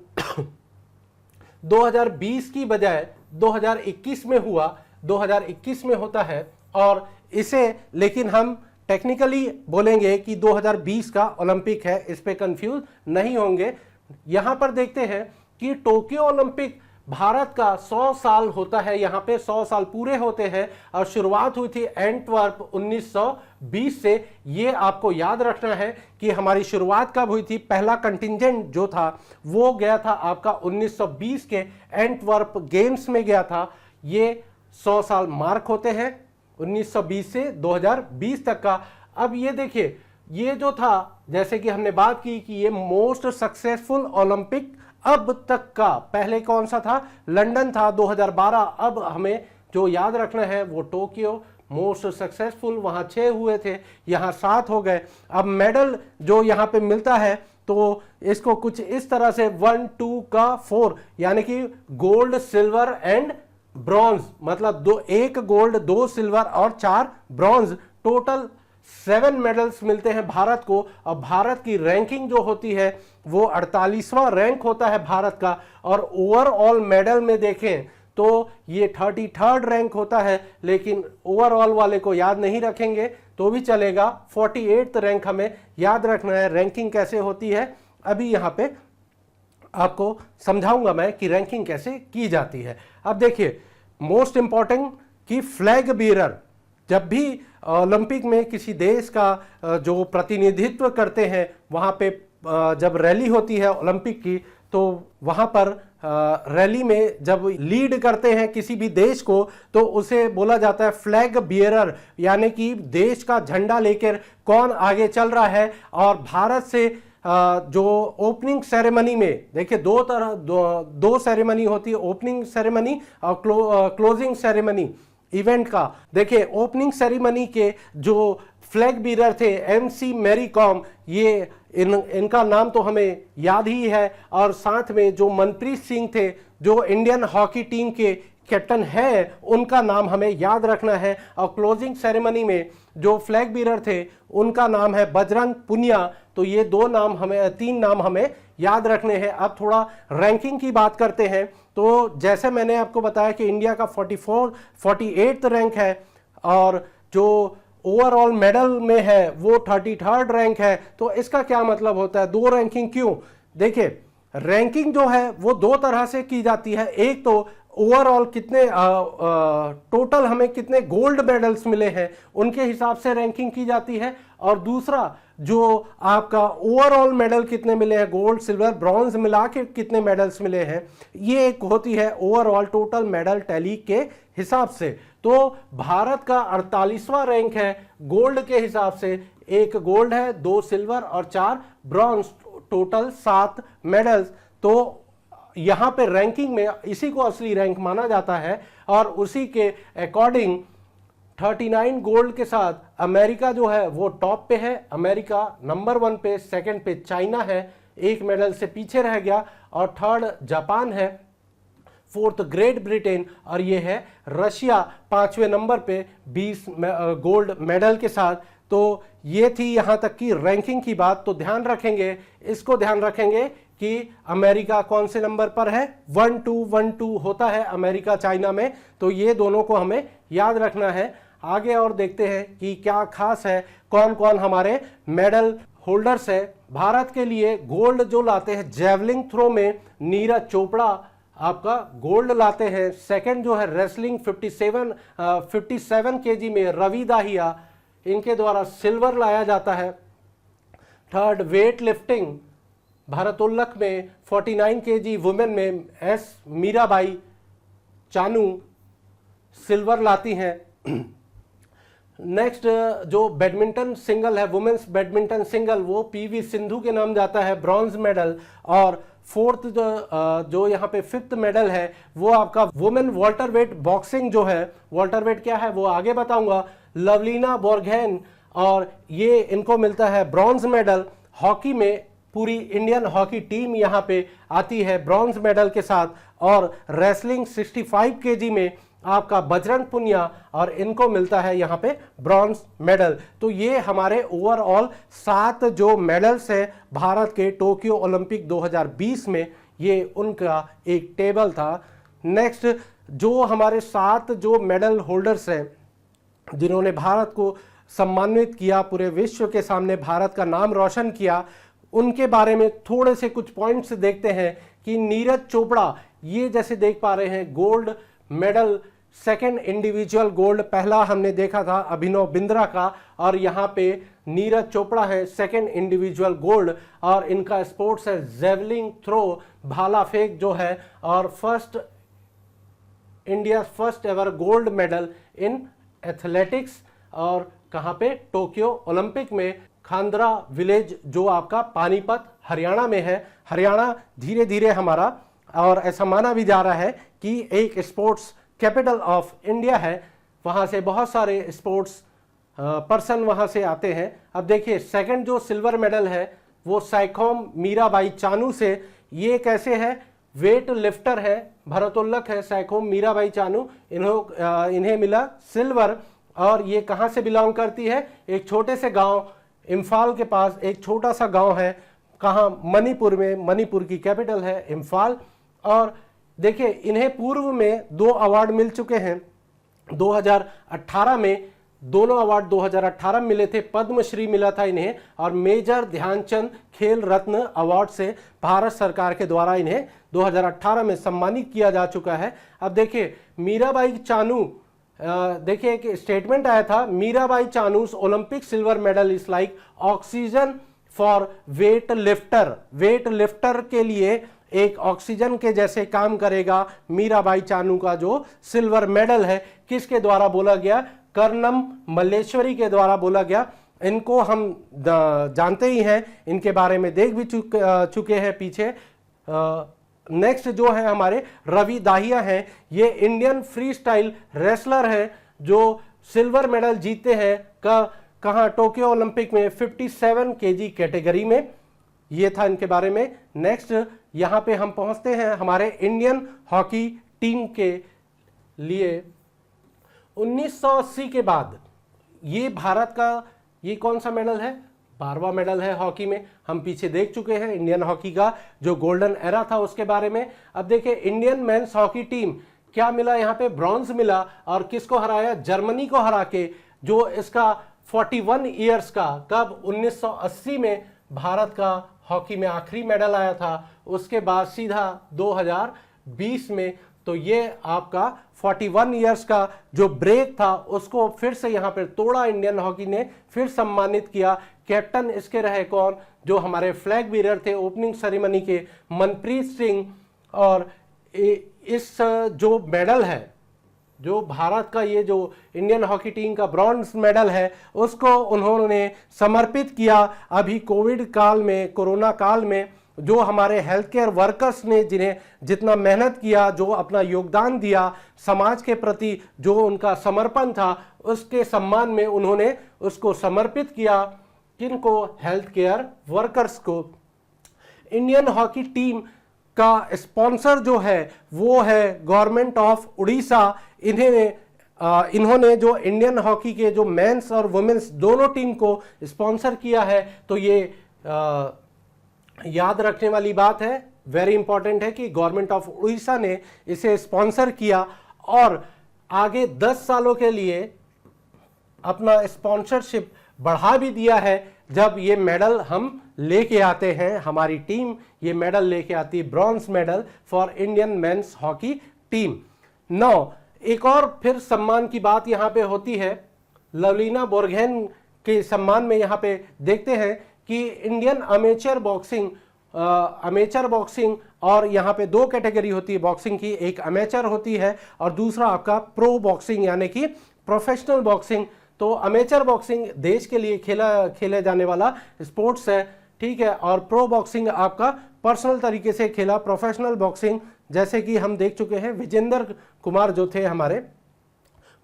2020 की बजाय 2021 में हुआ, 2021 में होता है। और इसे लेकिन हम टेक्निकली बोलेंगे कि 2020 का ओलंपिक है, इस पे कंफ्यूज नहीं होंगे। यहां पर देखते हैं कि टोक्यो ओलंपिक भारत का 100 साल होता है, यहां पे 100 साल पूरे होते हैं और शुरुआत हुई थी एंटवर्प 1920 से। ये आपको याद रखना है कि हमारी शुरुआत कब हुई थी। पहला कंटिंजेंट जो था वो गया था आपका 1920 के एंटवर्प गेम्स में गया था। ये 100 साल मार्क होते हैं 1920 से 2020 तक का। अब ये देखिए, ये जो था, जैसे कि हमने बात की कि ये मोस्ट सक्सेसफुल ओलंपिक अब तक का, पहले कौन सा था, लंदन था 2012। अब हमें जो याद रखना है वो टोक्यो मोस्ट सक्सेसफुल, वहां 6 हुए थे, यहां 7 हो गए। अब मेडल जो यहां पे मिलता है तो इसको कुछ इस तरह से 1 2 का 4, यानी कि गोल्ड सिल्वर एंड ब्रॉन्ज, मतलब 1 गोल्ड 2 सिल्वर और 4 ब्रॉन्ज, टोटल 7 मेडल्स मिलते हैं भारत को। और भारत की रैंकिंग जो होती है वो 48वां रैंक होता है भारत का। और ओवरऑल मेडल में देखें तो ये 33rd रैंक होता है, लेकिन ओवरऑल वाले को याद नहीं रखेंगे तो भी चलेगा। 48th रैंक हमें याद रखना है। रैंकिंग कैसे होती है अभी यहां पे आपको समझाऊंगा मैं कि रैंकिंग कैसे की जाती है। अब देखिए, मोस्ट इंपॉर्टेंट कि फ्लैग बीरर, जब भी ओलंपिक में किसी देश का जो प्रतिनिधित्व करते हैं, वहां पे जब रैली होती है ओलंपिक की, तो वहां पर रैली में जब लीड करते हैं किसी भी देश को तो उसे बोला जाता है फ्लैग बियरर, यानी कि देश का झंडा लेकर कौन आगे चल रहा है। और भारत से जो ओपनिंग सेरेमनी में देखिए दो सेरेमनी होती है, ओपनिंग सेरेमनी और क्लोजिंग सेरेमनी इवेंट का। देखिए ओपनिंग सेरेमनी के जो फ्लैग बीरर थे MC मैरी कॉम, ये इनका नाम तो हमें याद ही है। और साथ में जो मनप्रीत सिंह थे जो इंडियन हॉकी टीम के कैप्टन है, उनका नाम हमें याद रखना है। और क्लोजिंग सेरेमनी में जो फ्लैग बीरर थे उनका नाम है बजरंग पुनिया। तो ये 3 नाम हमें याद रखने हैं। अब थोड़ा रैंकिंग की बात करते हैं। तो जैसे मैंने आपको बताया कि इंडिया का 48th रैंक है और जो ओवरऑल मेडल में है वो 33rd रैंक है। तो इसका क्या मतलब होता है, 2 रैंकिंग क्यों? देखिए रैंकिंग जो है वो 2 तरह से की जाती है। एक तो ओवरऑल कितने टोटल हमें कितने गोल्ड मेडल्स मिले हैं उनके हिसाब से रैंकिंग की जाती है। और दूसरा जो आपका ओवरऑल मेडल कितने मिले हैं, गोल्ड सिल्वर ब्रॉन्ज मिला के कितने मेडल्स मिले हैं, ये एक होती है ओवरऑल टोटल मेडल टैली के हिसाब से। तो भारत का 48वां रैंक है गोल्ड के हिसाब से। 1 गोल्ड है, 2 सिल्वर और 4 ब्रॉन्ज, टोटल 7 मेडल्स। तो यहां पे रैंकिंग में इसी को असली रैंक माना जाता है। और उसी के अकॉर्डिंग 39 गोल्ड के साथ अमेरिका जो है वो टॉप पे है। अमेरिका नंबर 1 पे, सेकंड पे चाइना है, 1 मेडल से पीछे रह गया। और 3rd जापान है, 4th ग्रेट ब्रिटेन और ये है रशिया 5वें नंबर पे 20 गोल्ड मेडल के साथ। तो ये थी यहां तक की रैंकिंग की बात। तो ध्यान रखेंगे, इसको ध्यान रखेंगे कि अमेरिका कौन से नंबर पर है, 1-2 होता है अमेरिका चाइना में। तो ये दोनों को हमें याद रखना है। आगे और देखते हैं कि क्या खास है, कौन कौन हमारे मेडल होल्डर्स है। भारत के लिए गोल्ड जो लाते हैं जेवलिंग थ्रो में नीरज चोपड़ा आपका गोल्ड लाते हैं। सेकंड जो है रेसलिंग 57 केजी में रवि दाहिया, इनके द्वारा सिल्वर लाया जाता है। 3rd वेट लिफ्टिंग भारोत्तोलक में 49 केजी वुमेन में S मीराबाई चानू सिल्वर लाती हैं। नेक्स्ट जो बैडमिंटन सिंगल है, वुमेन्स बैडमिंटन सिंगल, वो PV सिंधु के नाम जाता है, ब्रॉन्ज मेडल। और 4th जो यहाँ पे 5th मेडल है वो आपका वुमेन वाल्टर वेट बॉक्सिंग जो है, वाल्टर वेट क्या है वो आगे बताऊंगा, लवलीना बोर्गेन, और ये इनको मिलता है ब्रॉन्ज मेडल। हॉकी में पूरी इंडियन हॉकी टीम यहाँ पे आती है ब्रॉन्ज मेडल के साथ। और रेसलिंग 65 केजी में आपका बजरंग पुनिया, और इनको मिलता है यहाँ पे ब्रॉन्ज मेडल। तो ये हमारे ओवरऑल 7 जो मेडल्स है भारत के टोक्यो ओलंपिक 2020 में, ये उनका एक टेबल था। नेक्स्ट जो हमारे 7 जो मेडल होल्डर्स हैं जिन्होंने भारत को सम्मानित किया, पूरे विश्व के सामने भारत का नाम रोशन किया, उनके बारे में थोड़े से कुछ पॉइंट्स देखते हैं कि नीरज चोपड़ा, ये जैसे देख पा रहे हैं gold medal, second individual gold, पहला हमने देखा था अभिनव बिंद्रा का, और यहाँ पे नीरज चोपड़ा है सेकंड इंडिविजुअल गोल्ड, और इनका स्पोर्ट्स है जेवलिन थ्रो, भाला फेंक जो है, और India first ever gold medal in athletics, और कहाँ पे, टोक्यो ओलंपिक में, खांडरा विलेज जो आपका पानीपत हरियाणा में है। हरियाणा धीरे धीरे हमारा, और ऐसा माना भी जा रहा है कि एक स्पोर्ट्स कैपिटल ऑफ इंडिया है, वहाँ से बहुत सारे स्पोर्ट्स पर्सन वहाँ से आते हैं। अब देखिए सेकंड जो सिल्वर मेडल है वो साइखोम मीराबाई चानू से, ये कैसे है, वेट लिफ्टर है, भरोत्तोलक है साइखोम मीराबाई चानू, इन्हें मिला सिल्वर। और ये कहाँ से बिलोंग करती है, एक छोटे से गांव इम्फाल के पास एक छोटा सा गांव है, कहाँ, मणिपुर में, मणिपुर की कैपिटल है इम्फाल। और देखिए इन्हें पूर्व में 2 अवार्ड मिल चुके हैं, 2018 में दोनों अवार्ड 2018 में मिले थे, पद्मश्री मिला था इन्हें, और मेजर ध्यानचंद खेल रत्न अवार्ड से भारत सरकार के द्वारा इन्हें 2018 में सम्मानित किया जा चुका है। अब देखिए मीराबाई चानू, देखिए एक स्टेटमेंट आया था, Mirabai Chanu's Olympic silver medal is like oxygen for weightlifter, weightlifter के लिए एक ऑक्सीजन के जैसे काम करेगा मीराबाई चानू का जो सिल्वर मेडल है। किसके द्वारा बोला गया, कर्णम मल्लेश्वरी के द्वारा बोला गया। इनको हम जानते ही हैं, इनके बारे में देख भी चुके हैं पीछे। नेक्स्ट जो है हमारे रवि दाहिया हैं, ये इंडियन फ्री स्टाइल रेसलर हैं जो सिल्वर मेडल जीते हैं कहाँ, टोक्यो ओलंपिक में 57 केजी कैटेगरी में। ये था इनके बारे में। नेक्स्ट यहाँ पे हम पहुंचते हैं हमारे इंडियन हॉकी टीम के लिए। 1980 के बाद ये भारत का ये कौन सा मेडल है, 12वां मेडल है हॉकी में। हम पीछे देख चुके हैं इंडियन हॉकी का जो गोल्डन एरा था उसके बारे में। अब देखिए इंडियन मेंस हॉकी टीम क्या मिला, यहाँ पे ब्रॉन्ज मिला, और किसको हराया, जर्मनी को हरा के, जो इसका 41 ईयर्स का, कब, 1980 में भारत का हॉकी में आखिरी मेडल आया था, उसके बाद सीधा 2020 में। तो ये आपका 41 ईयर्स का जो ब्रेक था उसको फिर से यहाँ पर तोड़ा इंडियन हॉकी ने, फिर सम्मानित किया। कैप्टन इसके रहे कौन, जो हमारे फ्लैग बीरर थे ओपनिंग सेरेमनी के, मनप्रीत सिंह। और इस जो मेडल है, जो भारत का ये जो इंडियन हॉकी टीम का ब्रॉन्ज मेडल है, उसको उन्होंने समर्पित किया अभी कोविड काल में, कोरोना काल में, जो हमारे हेल्थ केयर वर्कर्स ने जिन्हें जितना मेहनत किया, जो अपना योगदान दिया समाज के प्रति, जो उनका समर्पण था, उसके सम्मान में उन्होंने उसको समर्पित किया। किनको, हेल्थ केयर वर्कर्स को। इंडियन हॉकी टीम का स्पॉन्सर जो है वो है गवर्नमेंट ऑफ उड़ीसा। इन्होंने जो इंडियन हॉकी के जो मेंस और वुमेन्स दोनों टीम को स्पॉन्सर किया है, तो ये याद रखने वाली बात है, वेरी इंपॉर्टेंट है कि गवर्नमेंट ऑफ उड़ीसा ने इसे स्पॉन्सर किया और आगे 10 सालों के लिए अपना स्पॉन्सरशिप बढ़ा भी दिया है। जब ये मेडल हम लेके आते हैं, हमारी टीम ये मेडल लेके आती है, bronze medal for Indian men's hockey team. 9 एक और फिर सम्मान की बात यहाँ पे होती है, लवलीना बोरगोहेन के सम्मान में। यहाँ पे देखते हैं कि इंडियन अमेचर बॉक्सिंग, और यहाँ पे 2 कैटेगरी होती है बॉक्सिंग की, एक अमेचर होती है और दूसरा आपका प्रो बॉक्सिंग यानी कि प्रोफेशनल बॉक्सिंग। तो अमेचर बॉक्सिंग देश के लिए खेले जाने वाला स्पोर्ट्स है, ठीक है, और प्रो बॉक्सिंग आपका पर्सनल तरीके से खेला प्रोफेशनल बॉक्सिंग। जैसे कि हम देख चुके हैं विजेंद्र कुमार जो थे हमारे,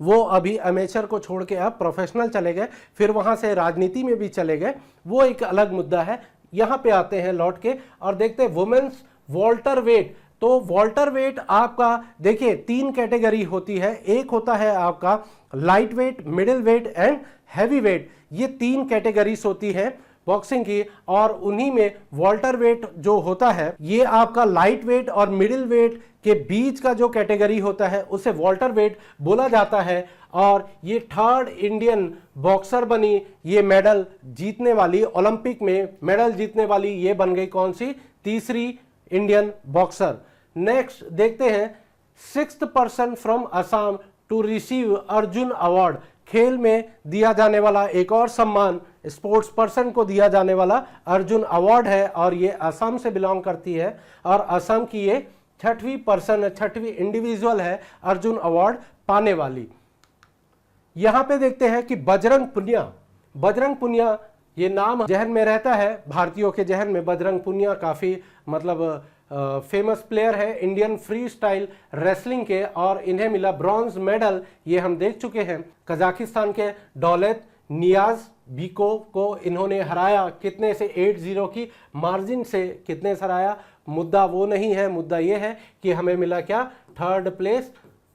वो अभी अमेचर को छोड़ के अब प्रोफेशनल चले गए, फिर वहां से राजनीति में भी चले गए, वो एक अलग मुद्दा है। यहाँ पे आते हैं लौट के और देखते हैं वुमेन्स वॉल्टर वेट। तो वॉल्टर वेट आपका देखिए 3 कैटेगरी होती है, एक होता है आपका light weight, middle weight and heavy weight, ये 3 कैटेगरीज होती है। बॉक्सिंग की, और उन्हीं में वाल्टर वेट जो होता है, ये आपका लाइट वेट और मिडिल वेट के बीच का जो कैटेगरी होता है उसे वाल्टर वेट बोला जाता है। और ये थर्ड इंडियन बॉक्सर बनी, ये मेडल जीतने वाली, ओलंपिक में मेडल जीतने वाली ये बन गई कौन सी, तीसरी इंडियन बॉक्सर। नेक्स्ट देखते हैं, 6th person from Assam to receive Arjun award. खेल में दिया जाने वाला एक और सम्मान स्पोर्ट्स पर्सन को दिया जाने वाला अर्जुन अवार्ड है, और ये असम से बिलोंग करती है, और असम की ये 6वीं पर्सन, 6वीं इंडिविजुअल है अर्जुन अवार्ड पाने वाली। यहां पे देखते हैं कि बजरंग पुनिया, बजरंग पुनिया ये नाम जहन में रहता है भारतीयों के जहन में। बजरंग पुनिया काफी मतलब फेमस प्लेयर है इंडियन फ्री स्टाइल रेसलिंग के, और इन्हें मिला ब्रॉन्ज मेडल, ये हम देख चुके हैं। कजाकिस्तान के दौलत नियाज बीको को इन्होंने हराया, कितने से, 8-0 की मार्जिन से कितने से हराया, मुद्दा वो नहीं है, मुद्दा ये है कि हमें मिला क्या, 3rd प्लेस,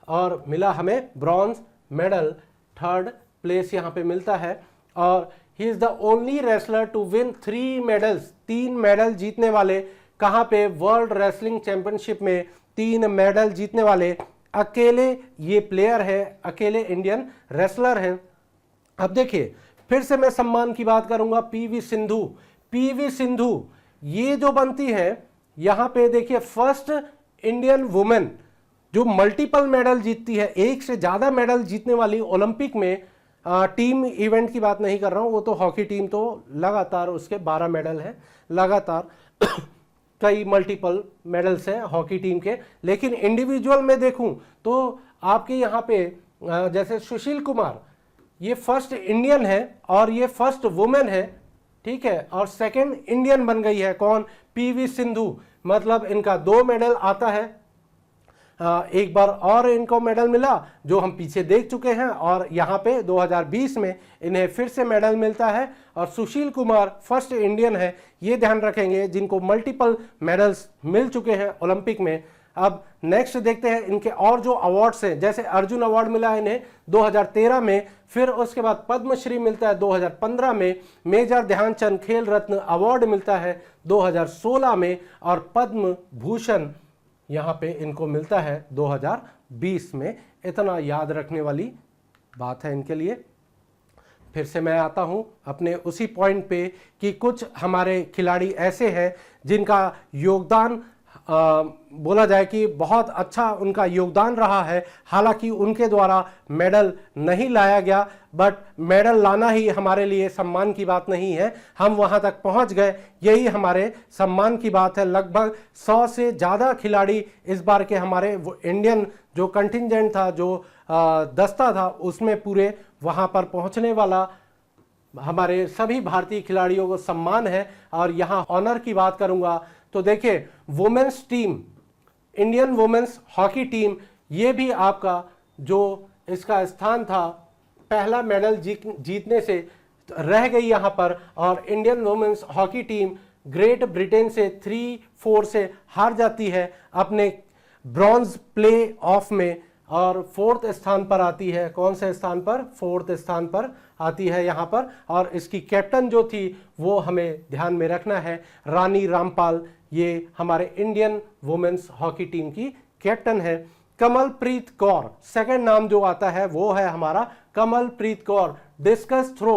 और मिला हमें ब्रॉन्ज मेडल, 3rd प्लेस यहाँ पे मिलता है। और he is the only wrestler to win 3 medals, 3 medal जीतने वाले, कहां पे, वर्ल्ड रेसलिंग चैंपियनशिप में 3 मेडल जीतने वाले अकेले ये प्लेयर है, अकेले इंडियन रेसलर हैं। अब देखिए फिर से मैं सम्मान की बात करूंगा, पीवी सिंधु। पीवी सिंधु ये जो बनती है, यहां पे देखिए फर्स्ट इंडियन वुमेन जो मल्टीपल मेडल जीतती है, एक से ज्यादा मेडल जीतने वाली ओलंपिक में। टीम इवेंट की बात नहीं कर रहा हूं, वो तो हॉकी टीम तो लगातार उसके 12 मेडल हैं लगातार कई मल्टीपल मेडल्स हैं हॉकी टीम के। लेकिन इंडिविजुअल में देखूं तो आपके यहाँ पे जैसे सुशील कुमार, ये फर्स्ट इंडियन है और ये फर्स्ट वुमेन है, ठीक है, और सेकंड इंडियन बन गई है कौन, पीवी सिंधु। मतलब इनका 2 मेडल आता है, एक बार और इनको मेडल मिला जो हम पीछे देख चुके हैं, और यहाँ पे 2020 में इन्हें फिर से मेडल मिलता है। और सुशील कुमार फर्स्ट इंडियन है, ये ध्यान रखेंगे, जिनको मल्टीपल मेडल्स मिल चुके हैं ओलंपिक में। अब नेक्स्ट देखते हैं इनके और जो अवार्ड्स हैं, जैसे अर्जुन अवार्ड मिला है इन्हें 2013 में, फिर उसके बाद पद्मश्री मिलता है 2015 में, मेजर ध्यानचंद खेल रत्न अवार्ड मिलता है 2016 में, और पद्म भूषण यहाँ पे इनको मिलता है 2020 में। इतना याद रखने वाली बात है इनके लिए। फिर से मैं आता हूँ अपने उसी पॉइंट पे कि कुछ हमारे खिलाड़ी ऐसे हैं जिनका योगदान बोला जाए कि बहुत अच्छा उनका योगदान रहा है, हालांकि उनके द्वारा मेडल नहीं लाया गया, बट मेडल लाना ही हमारे लिए सम्मान की बात नहीं है, हम वहां तक पहुंच गए, यही हमारे सम्मान की बात है। लगभग 100 से ज़्यादा खिलाड़ी इस बार के हमारे इंडियन जो कंटिजेंट था, जो दस्ता था, उसमें पूरे वहां पर पहुंचने वाला हमारे सभी भारतीय खिलाड़ियों को सम्मान है। और यहाँ ऑनर की बात करूंगा तो देखिए women's team, Indian women's hockey team, ये भी आपका जो इसका स्थान था पहला मेडल जीतने से रह गई यहाँ पर। और Indian women's hockey team Great Britain से 3-4 से हार जाती है अपने ब्रॉन्ज प्ले ऑफ में, और 4th स्थान पर आती है। कौन से स्थान पर, 4th स्थान पर आती है यहाँ पर। और इसकी कैप्टन जो थी वो हमें ध्यान में रखना है, रानी रामपाल, ये हमारे इंडियन वुमेन्स हॉकी टीम की कैप्टन है। कमलप्रीत कौर, सेकंड नाम जो आता है वो है हमारा कमलप्रीत कौर। डिस्कस थ्रो,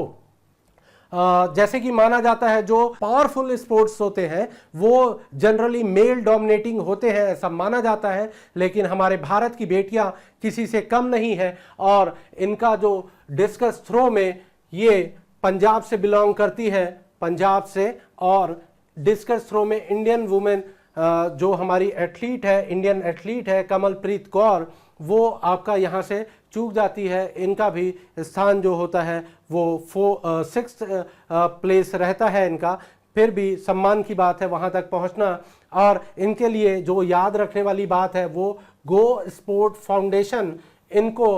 जैसे कि माना जाता है जो पावरफुल स्पोर्ट्स होते हैं वो जनरली मेल डोमिनेटिंग होते हैं, ऐसा माना जाता है, लेकिन हमारे भारत की बेटियां किसी से कम नहीं है। और इनका जो डिस्कस थ्रो में ये पंजाब से बिलोंग करती है, पंजाब से। और डिस्कस थ्रो में इंडियन वुमेन जो हमारी एथलीट है, इंडियन एथलीट है कमलप्रीत कौर, वो आपका यहाँ से चूक जाती है। इनका भी स्थान जो होता है वो 6th प्लेस रहता है इनका, फिर भी सम्मान की बात है वहाँ तक पहुँचना। और इनके लिए जो याद रखने वाली बात है वो गो स्पोर्ट फाउंडेशन इनको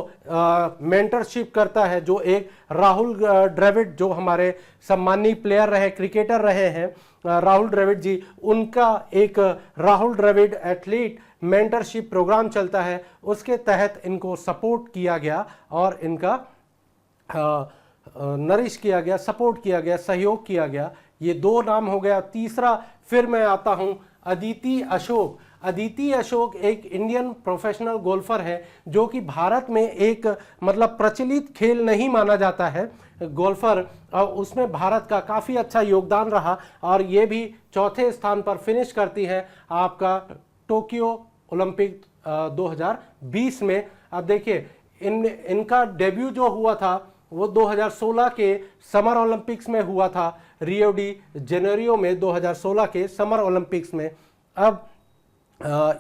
मेंटरशिप करता है, जो एक राहुल द्रविड़ जो हमारे सम्मानीय प्लेयर रहे, क्रिकेटर रहे हैं राहुल द्रविड़ जी, उनका एक Rahul Dravid athlete mentorship programme चलता है, उसके तहत इनको सपोर्ट किया गया और इनका नरिश किया गया, सपोर्ट किया गया, सहयोग किया गया ये 2 नाम हो गया। तीसरा फिर मैं आता हूं अदिति अशोक। अदिति अशोक एक इंडियन प्रोफेशनल गोल्फर है जो कि भारत में एक मतलब प्रचलित खेल नहीं माना जाता है गोल्फर, और उसमें भारत का काफ़ी अच्छा योगदान रहा और ये भी चौथे स्थान पर फिनिश करती है आपका टोक्यो ओलंपिक 2020 में। अब देखिए इनका डेब्यू जो हुआ था वो 2016 के समर ओलंपिक्स में हुआ था, रियो डी जेनेरियो में 2016 के समर ओलंपिक्स में। अब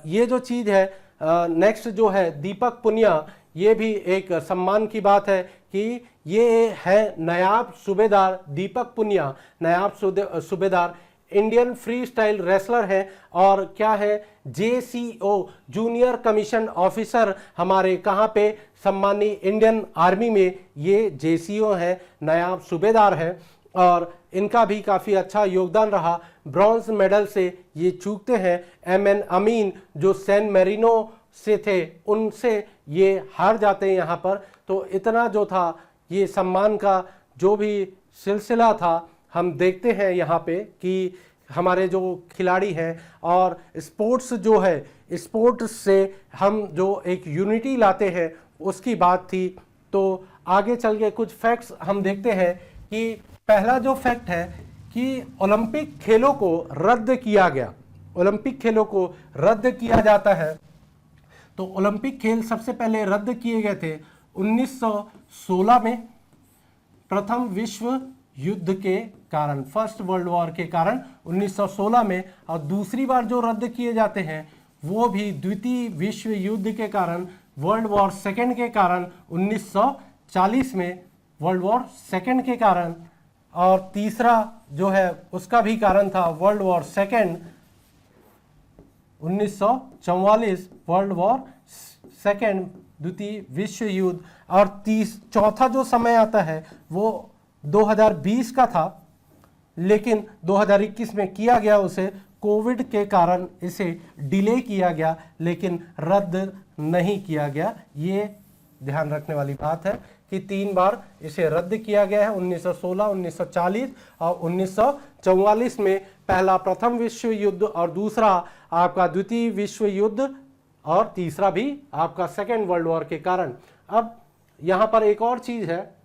ये जो चीज़ है नेक्स्ट जो है दीपक पुनिया, ये भी एक सम्मान की बात है कि ये है नायाब सूबेदार दीपक पुनिया, नायाब सूबेदार इंडियन फ्री स्टाइल रेसलर है और क्या है JCO जूनियर कमीशन ऑफिसर, हमारे कहाँ पे सम्मानीय इंडियन आर्मी में ये JCO है, नायाब सूबेदार है और इनका भी काफ़ी अच्छा योगदान रहा। ब्रॉन्ज मेडल से ये चूकते हैं। MN अमीन जो सैन मेरिनो से थे उनसे ये हार जाते हैं यहाँ पर। तो इतना जो था ये सम्मान का जो भी सिलसिला था हम देखते हैं यहाँ पे कि हमारे जो खिलाड़ी हैं और स्पोर्ट्स जो है, स्पोर्ट्स से हम जो एक यूनिटी लाते हैं उसकी बात थी। तो आगे चल के कुछ फैक्ट्स हम देखते हैं कि पहला जो फैक्ट है कि ओलंपिक खेलों को रद्द किया गया। ओलंपिक खेलों को रद्द किया जाता है तो ओलंपिक खेल सबसे पहले रद्द किए गए थे 1916 में प्रथम विश्व युद्ध के कारण, फर्स्ट वर्ल्ड वॉर के कारण 1916 में, और दूसरी बार जो रद्द किए जाते हैं वो भी द्वितीय विश्व युद्ध के कारण, वर्ल्ड वॉर सेकेंड के कारण 1940 में, वर्ल्ड वॉर सेकेंड के कारण, और तीसरा जो है उसका भी कारण था world war second 1944, world war second द्वितीय विश्व युद्ध। और चौथा जो समय आता है वो 2020 का था लेकिन 2021 में किया गया, उसे कोविड के कारण इसे डिले किया गया लेकिन रद्द नहीं किया गया। ये ध्यान रखने वाली बात है कि 3 बार इसे रद्द किया गया है, 1916, 1940 और 1944 में। पहला प्रथम विश्व युद्ध और दूसरा आपका द्वितीय विश्व युद्ध और तीसरा भी आपका सेकेंड वर्ल्ड वॉर के कारण। अब यहाँ पर एक और चीज़ है,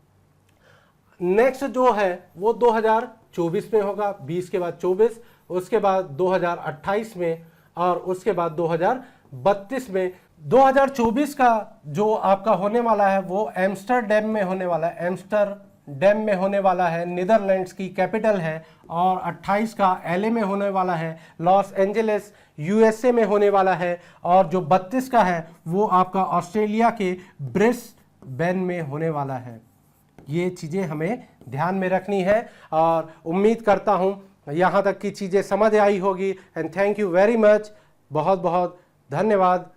नेक्स्ट जो है वो 2024 में होगा, 20 के बाद 24, उसके बाद 2028 में और उसके बाद 2032 में। 2024 का जो आपका होने वाला है वो एम्स्टरडैम में होने वाला है, एम्स्टरडैम में होने वाला है, नीदरलैंड्स की कैपिटल है। और 28 का LA में होने वाला है, लॉस एंजलिस USA में होने वाला है। और जो 32 का है वो आपका ऑस्ट्रेलिया के ब्रिस्बेन में होने वाला है। ये चीज़ें हमें ध्यान में रखनी है और उम्मीद करता हूँ यहाँ तक की चीज़ें समझ आई होगी। And thank you very much, बहुत बहुत धन्यवाद।